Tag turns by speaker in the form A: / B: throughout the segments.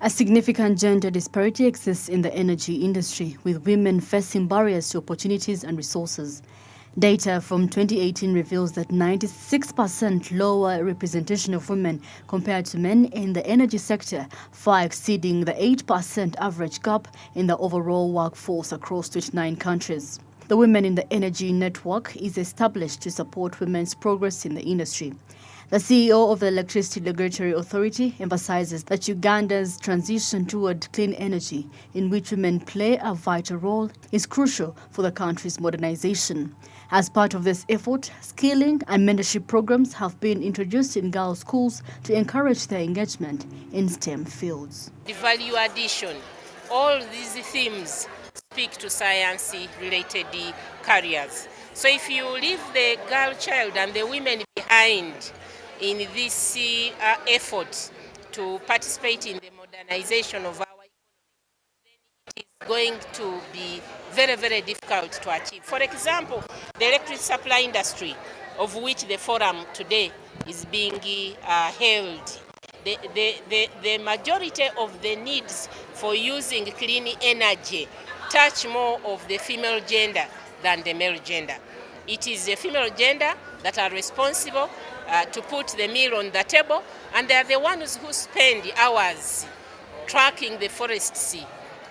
A: A significant gender disparity exists in the energy industry, with women facing barriers to opportunities and resources. Data from 2018 reveals that 96% lower representation of women compared to men in the energy sector, far exceeding the 8% average gap in the overall workforce across 29 countries. The Women in the Energy Network is established to support women's progress in the industry. The CEO of the Electricity Regulatory Authority emphasizes that Uganda's transition toward clean energy, in which women play a vital role, is crucial for the country's modernization. As part of this effort, skilling and mentorship programs have been introduced in girls' schools to encourage their engagement in STEM fields.
B: The value addition, all these themes speak to science-related careers. So if you leave the girl child and the women behind in this effort to participate in the modernization of our economy, then it is going to be very, very difficult to achieve. For example, the electric supply industry, of which the forum today is being held. The majority of the needs for using clean energy touch more of the female gender than the male gender. It is the female gender that are responsible to put the meal on the table, and they are the ones who spend hours tracking the forests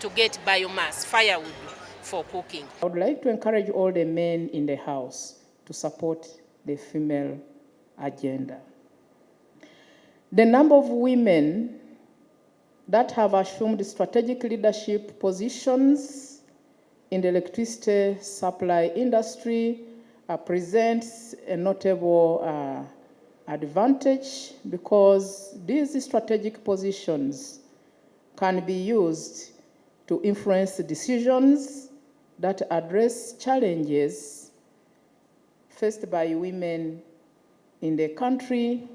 B: to get biomass, firewood for cooking.
C: I would like to encourage all the men in the house to support the female agenda. The number of women that have assumed strategic leadership positions in the electricity supply industry presents a notable advantage, because these strategic positions can be used to influence decisions that address challenges faced by women in the country,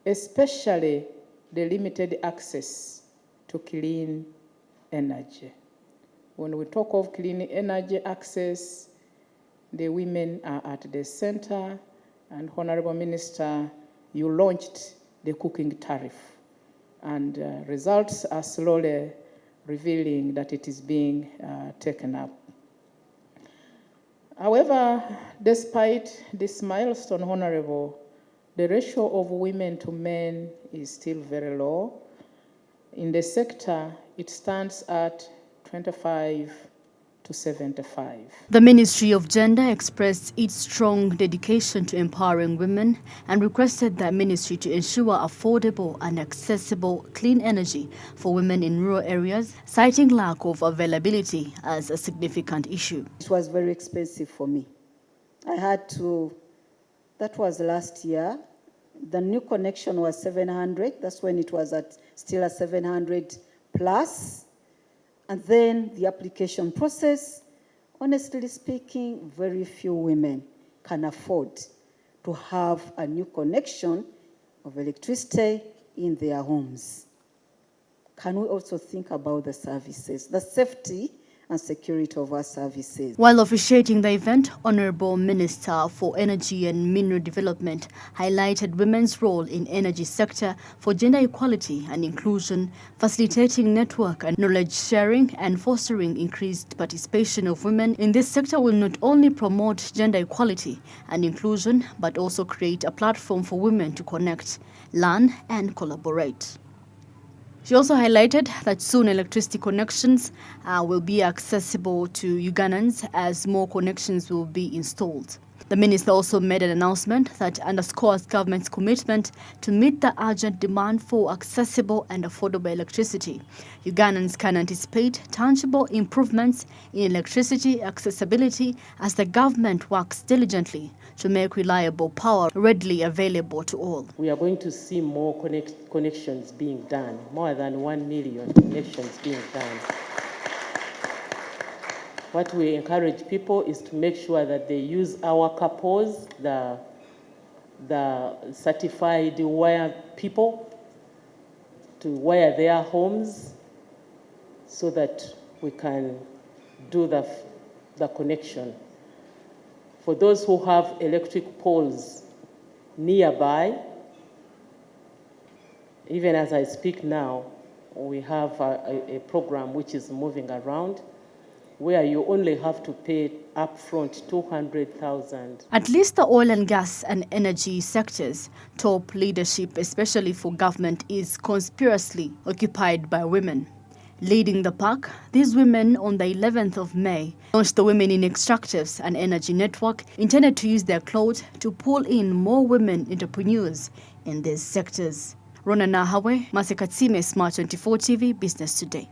C: especially the limited access to clean energy. When we talk of clean energy access, the women are at the center, and Honorable Minister, you launched the cooking tariff, and results are slowly revealing that it is being taken up. However, despite this milestone, Honorable, the ratio of women to men is still very low. In the sector, it stands at 25 to 75.
A: The Ministry of Gender expressed its strong dedication to empowering women and requested the ministry to ensure affordable and accessible clean energy for women in rural areas, citing lack of availability as a significant issue.
D: It was very expensive for me. I had to, that was last year. The new connection was 700. That's when it was still at 700 plus. And then the application process, honestly speaking, very few women can afford to have a new connection of electricity in their homes. Can we also think about the services, the safety and security of our services?
A: While officiating the event, Honorable Minister for Energy and Mineral Development highlighted women's role in energy sector for gender equality and inclusion, facilitating network and knowledge sharing and fostering increased participation of women in this sector will not only promote gender equality and inclusion, but also create a platform for women to connect, learn and collaborate. She also highlighted that soon electricity connections will be accessible to Ugandans as more connections will be installed. The minister also made an announcement that underscores government's commitment to meet the urgent demand for accessible and affordable electricity. Ugandans can anticipate tangible improvements in electricity accessibility as the government works diligently to make reliable power readily available to all.
E: We are going to see more connections being done, more than 1 million connections being done. What we encourage people is to make sure that they use our CAPOs, the certified wire people, to wire their homes so that we can do the connection. For those who have electric poles nearby, even as I speak now, we have a program which is moving around, where you only have to pay upfront 200,000.
A: At least the oil and gas and energy sectors, top leadership, especially for government, is conspicuously occupied by women. Leading the pack, these women on the 11th of May launched the Women in Extractives, an energy network intended to use their clout to pull in more women entrepreneurs in these sectors. Rona Nahawe, Masekatsime, Smart 24 TV, Business Today.